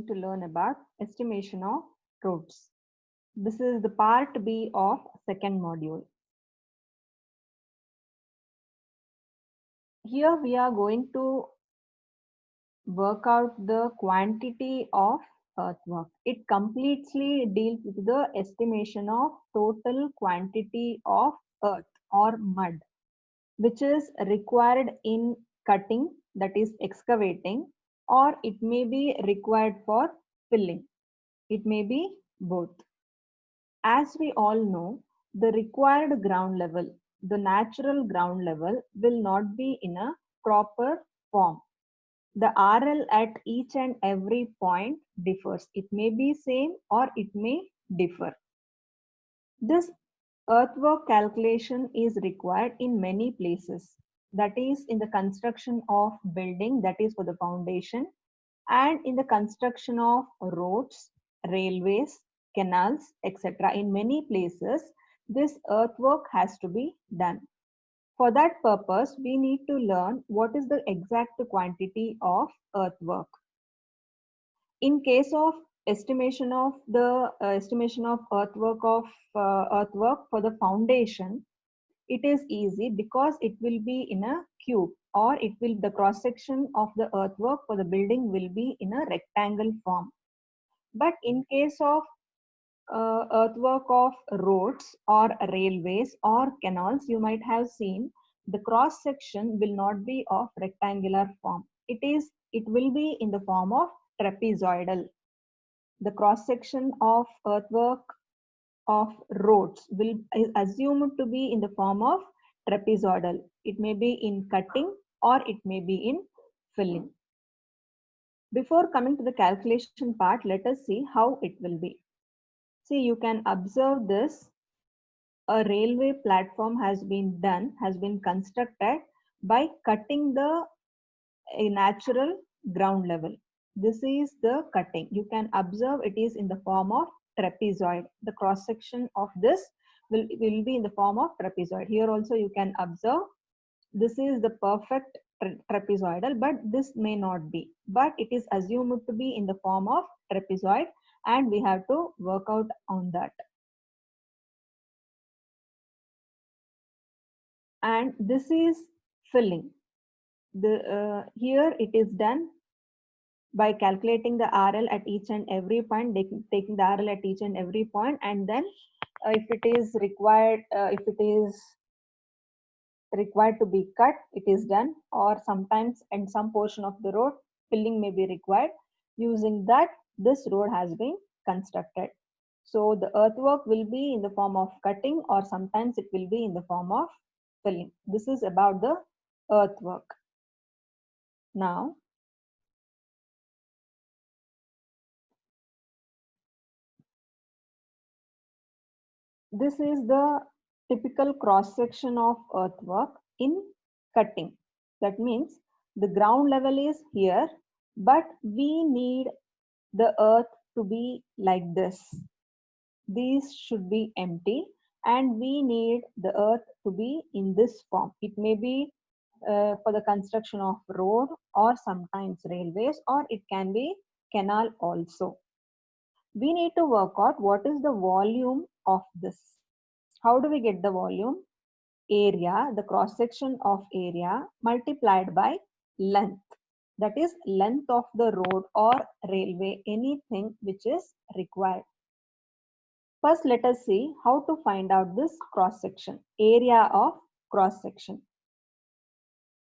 to learn about estimation of roads. This is the part B of second module. Here we are going to work out the quantity of earthwork. It completely deals with the estimation of total quantity of earth or mud, which is required in cutting, that is excavating, or it may be required for filling. It may be both. As we all know, the required ground level, the natural ground level, will not be in a proper form. The RL at each and every point differs. It may be same or it may differ. This earthwork calculation is required in many places. That is in the construction of building, that is for the foundation, and in the construction of roads, railways, canals, etc. In many places, this earthwork has to be done. For that purpose, we need to learn what is the exact quantity of earthwork. In case of estimation of earthwork for the foundation, it is easy because it will be in a cube, or it will the cross section of the earthwork for the building will be in a rectangle form. But in case of earthwork of roads or railways or canals, you might have seen the cross section will not be of rectangular form. It will be in the form of trapezoidal. The cross section of earthwork of roads will is assumed to be in the form of trapezoidal. It may be in cutting or it may be in filling. Before coming to the calculation part, let us see how it will be. See, you can observe this. A railway platform has been constructed by cutting the a natural ground level. This is the cutting. You can observe it is in the form of trapezoid. The cross section of this will be in the form of trapezoid. Here also you can observe this is the perfect trapezoidal, but this may not be. But it is assumed to be in the form of trapezoid, and we have to work out on that. And this is filling. Here it is done by calculating the RL at each and every point, taking the RL at each and every point, and then if it is required to be cut, it is done, or sometimes in some portion of the road, filling may be required. Using that, this road has been constructed. So the earthwork will be in the form of cutting, or sometimes it will be in the form of filling. This is about the earthwork. Now, this is the typical cross section of earthwork in cutting. That means the ground level is here, but we need the earth to be like this. These should be empty, and we need the earth to be in this form. It may be for the construction of road or sometimes railways, or it can be canal also. We need to work out what is the volume of this. How do we get the volume? Area, the cross section of area multiplied by length. That is length of the road or railway, anything which is required. First, let us see how to find out this cross section, area of cross section.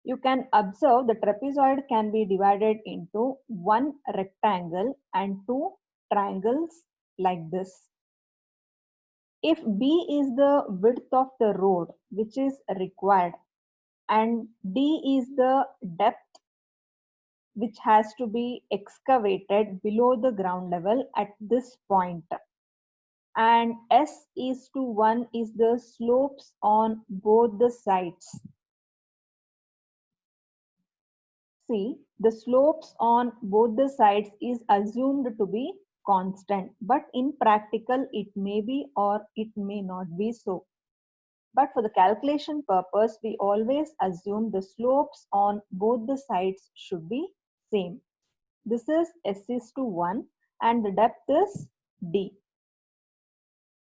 You can observe the trapezoid can be divided into one rectangle and two triangles like this. If B is the width of the road which is required, and D is the depth which has to be excavated below the ground level at this point, and S is to 1 is the slopes on both the sides. See, the slopes on both the sides is assumed to be constant, but in practical it may be or it may not be so. But for the calculation purpose, we always assume the slopes on both the sides should be same. This is S is to 1 and the depth is D.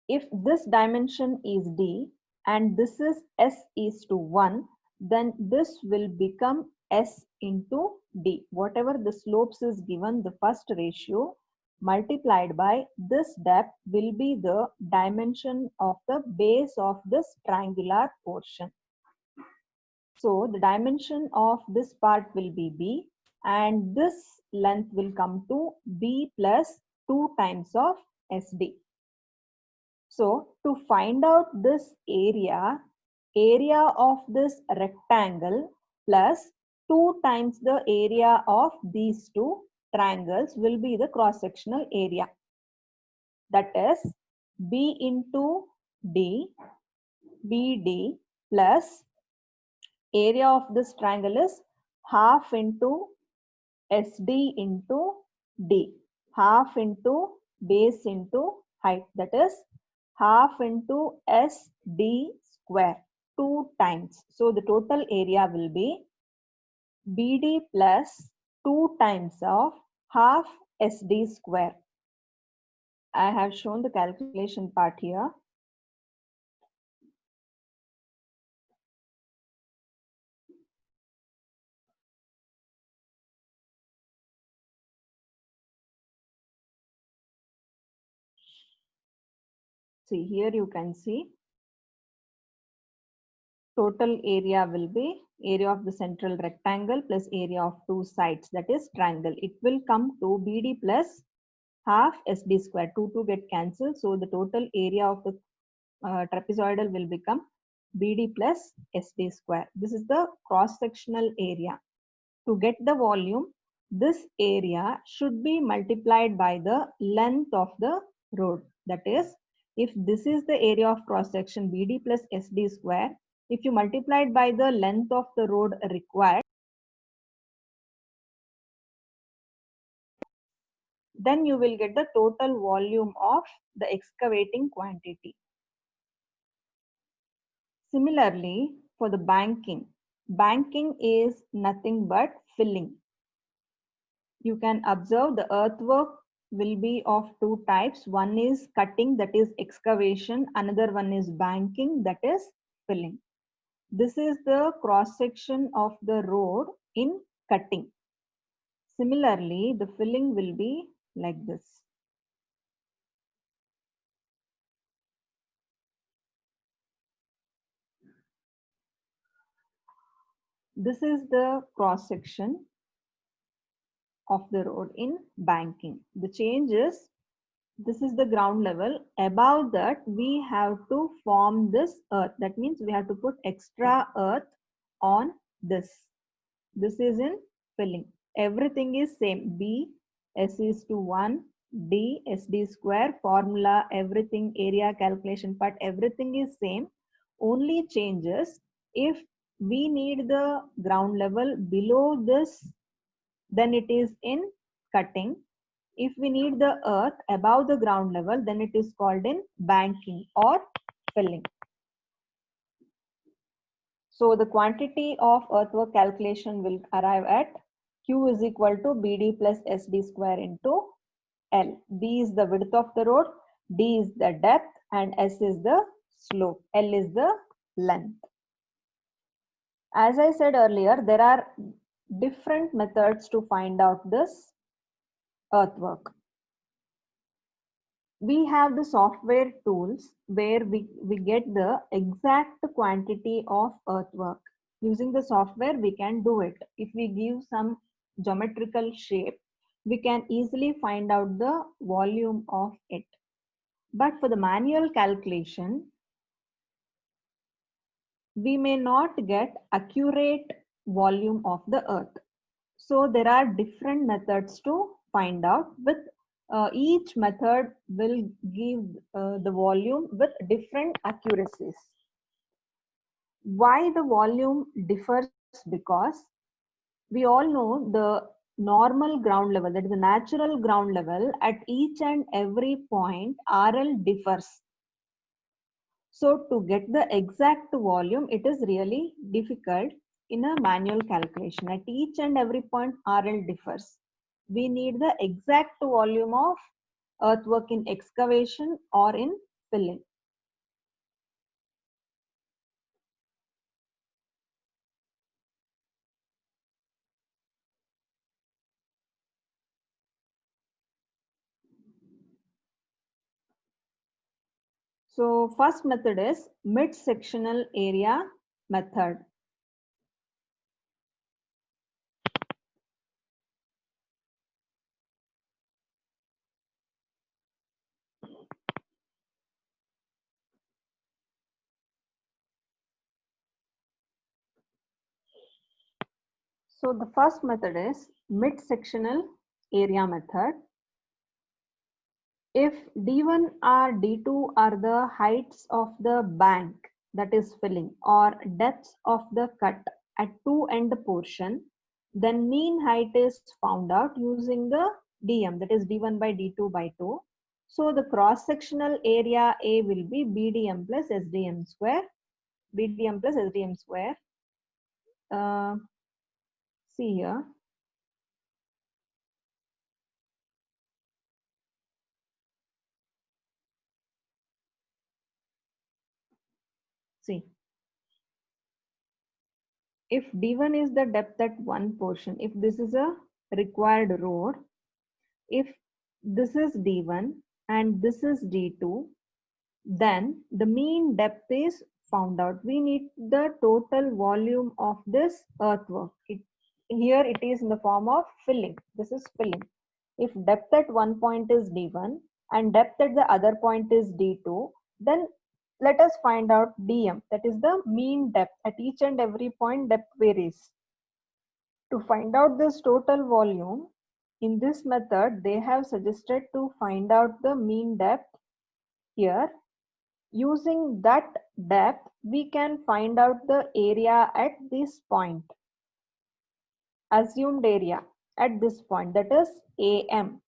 If this dimension is D and this is S is to 1, then this will become S into D. Whatever the slopes is given, the first ratio multiplied by this depth will be the dimension of the base of this triangular portion. So the dimension of this part will be B and this length will come to B plus 2 times of SD. So to find out this area of this rectangle plus 2 times the area of these two triangles will be the cross-sectional area. That is B into D, BD plus area of this triangle is half into SD into D, half into base into height, that is half into SD square 2 times. So the total area will be BD plus 2 times of half SD square. I have shown the calculation part here. See, here you can see total area will be area of the central rectangle plus area of two sides, that is triangle. It will come to BD plus half SD square. 2 get cancelled. So the total area of the trapezoidal will become BD plus SD square. This is the cross-sectional area. To get the volume, this area should be multiplied by the length of the road. That is, if this is the area of cross-section BD plus SD square, if you multiply it by the length of the road required, then you will get the total volume of the excavating quantity. Similarly, for the banking is nothing but filling. You can observe the earthwork will be of two types. One is cutting, that is excavation. Another one is banking, that is filling. This is the cross section of the road in cutting. Similarly, the filling will be like this. This is the cross section of the road in banking. The change is, this is the ground level. Above that, we have to form this earth. That means we have to put extra earth on this. This is in filling. Everything is same. B, S is to 1, D, SD square, formula, everything, area calculation part, everything is same. Only changes if we need the ground level below this, then it is in cutting. If we need the earth above the ground level, then it is called in banking or filling. So the quantity of earthwork calculation will arrive at Q is equal to BD plus SD square into L. B is the width of the road, D is the depth, and S is the slope, L is the length. As I said earlier, there are different methods to find out this earthwork. We have the software tools where we get the exact quantity of earthwork. Using the software, we can do it. If we give some geometrical shape, we can easily find out the volume of it. But for the manual calculation, we may not get accurate volume of the earth. So there are different methods to find out. With each method will give the volume with different accuracies. Why the volume differs? Because we all know the normal ground level, that is the natural ground level, at each and every point RL differs. So to get the exact volume, it is really difficult in a manual calculation. At each and every point RL differs. We need the exact volume of earthwork in excavation or in filling. So first method is mid-sectional area method. So the first method is mid-sectional area method. If D1 or D2 are the heights of the bank that is filling or depths of the cut at two end portion, then mean height is found out using the DM, that is D1 by D2 by 2. So the cross-sectional area A will be BDM plus SDM square, BDM plus SDM square. See here. See. If D1 is the depth at one portion, if this is a required road, if this is D1 and this is D2, then the mean depth is found out. We need the total volume of this earthwork. Here it is in the form of filling. This is filling. If depth at one point is D1 and depth at the other point is D2, then let us find out DM, that is the mean depth. At each and every point depth varies. To find out this total volume, in this method, they have suggested to find out the mean depth here. Using that depth, we can find out the area at this point. Assumed area at this point, that is AM.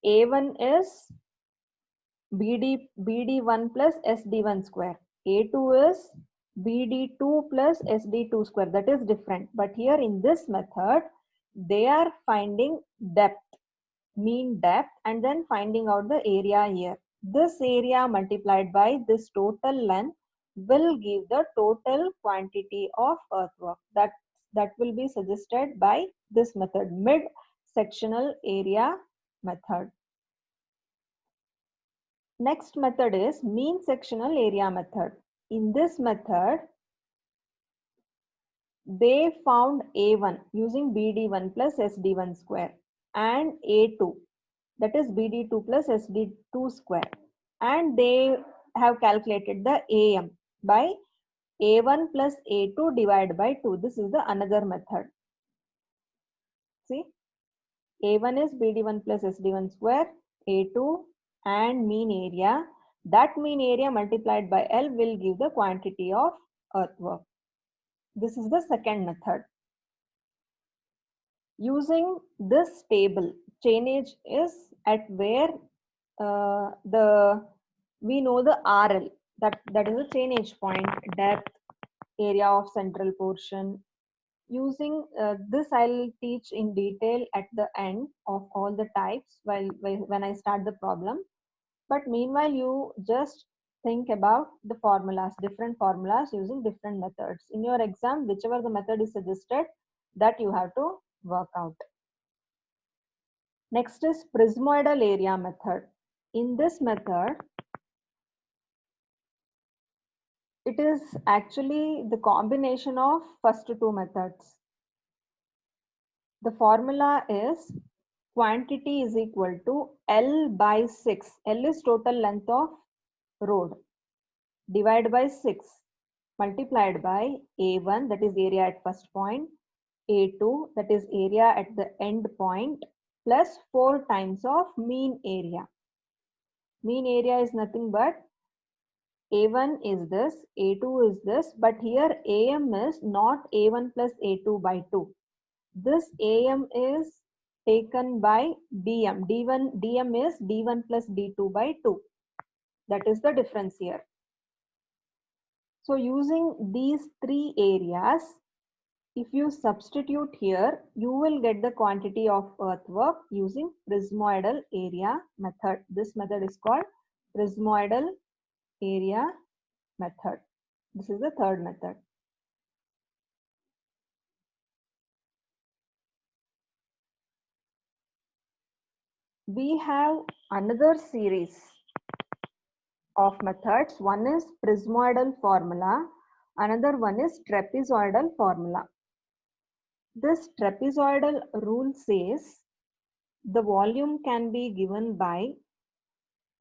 A1 is BD1 plus SD1 square. A2 is BD2 plus SD2 square. That is different. But here in this method, they are finding depth, mean depth, and then finding out the area here. This area multiplied by this total length will give the total quantity of earthwork. That will be suggested by this method, mid-sectional area method. Next method is mean sectional area method. In this method, they found A1 using BD1 plus SD1 square and A2, that is BD2 plus SD2 square, and they have calculated the AM by A1 plus A2 divided by 2. This is the another method. See, A1 is BD1 plus SD1 square, A2 and mean area. That mean area multiplied by L will give the quantity of earthwork. This is the second method. Using this table, chainage is at where we know the RL, that is the chainage point, depth, area of central portion. Using this, I'll teach in detail at the end of all the types when I start the problem. But meanwhile, you just think about the formulas, different formulas using different methods. In your exam, whichever the method is suggested, that you have to work out. Next is prismoidal area method. In this method, it is actually the combination of first two methods. The formula is quantity is equal to L by 6. L is total length of road, divided by 6, multiplied by A1, that is area at first point, A2, that is area at the end point, plus 4 times of mean area. Mean area is nothing but A1 is this, A2 is this, but here AM is not A1 plus A2 by 2. This AM is taken by DM. DM is D1 plus D2 by 2. That is the difference here. So using these three areas, If you substitute here, you will get the quantity of earthwork using prismoidal area method. This method is called prismoidal area method. This is the third method. We have another series of methods. One is prismoidal formula, another one is trapezoidal formula. This trapezoidal rule says the volume can be given by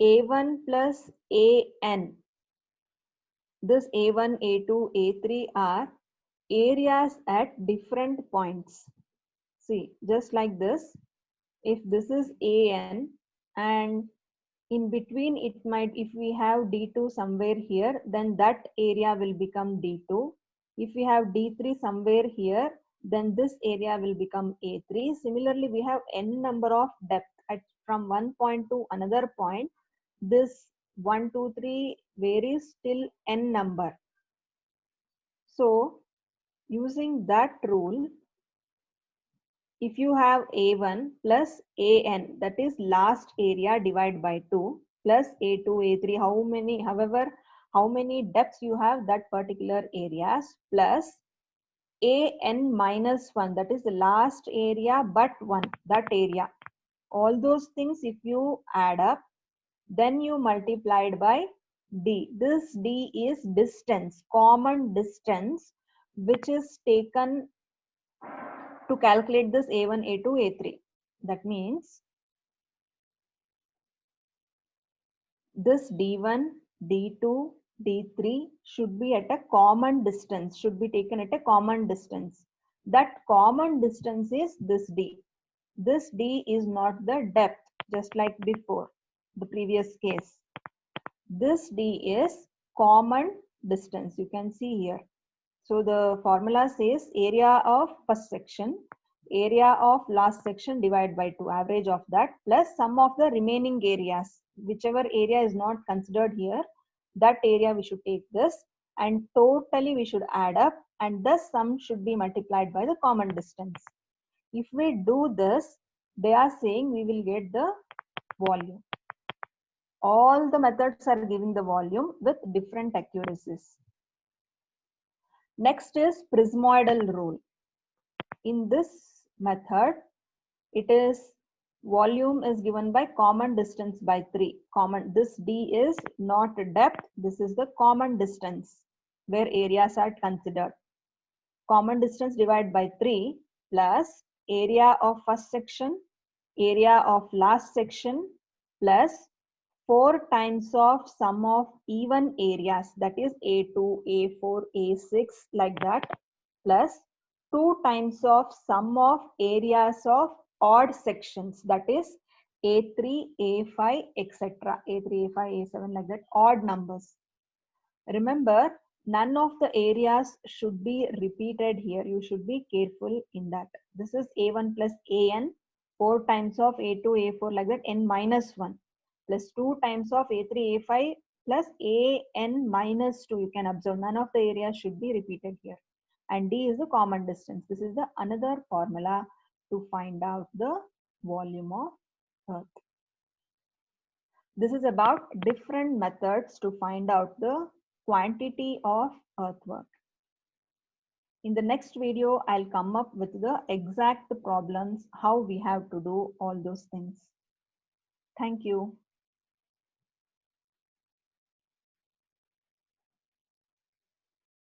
A1 plus AN. This A1, A2, A3 are areas at different points. See, just like this, if this is AN and in between it might, if we have D2 somewhere here, then that area will become D2. If we have D3 somewhere here, then this area will become A3. Similarly, we have n number of depth at from one point to another point. This 1, 2, 3 varies till n number. So using that rule, if you have A1 plus AN, that is last area divided by 2 plus A2, A3, how many depths you have that particular areas plus AN minus 1, that is the last area but 1, that area. All those things if you add up, then you multiplied by D. This D is distance, common distance, which is taken to calculate this A1, A2, A3. That means this D1, D2, D3 should be at a common distance, should be taken at a common distance. That common distance is this D. This D is not the depth, just like before, the previous case. This D is common distance, you can see here. So the formula says area of first section, area of last section divided by 2, average of that, plus sum of the remaining areas. Whichever area is not considered here, that area we should take this, and totally we should add up, and the sum should be multiplied by the common distance. If we do this, they are saying we will get the volume. All the methods are giving the volume with different accuracies. Next is prismoidal rule. In this method, it is volume is given by common distance by 3. This D is not depth, this is the common distance where areas are considered. Common distance divided by 3 plus area of first section, area of last section plus 4 times of sum of even areas, that is A2, A4, A6, like that, plus 2 times of sum of areas of odd sections, that is A3, A5, etc. A3, A5, A7, like that, odd numbers. Remember, none of the areas should be repeated here. You should be careful in that. This is A1 plus AN, 4 times of A2, A4, like that, N minus 1, plus 2 times of A3, A5, plus AN minus 2. You can observe none of the areas should be repeated here. And D is the common distance. This is the another formula to find out the volume of Earth. This is about different methods to find out the quantity of earthwork. In the next video, I'll come up with the exact problems, how we have to do all those things. Thank you.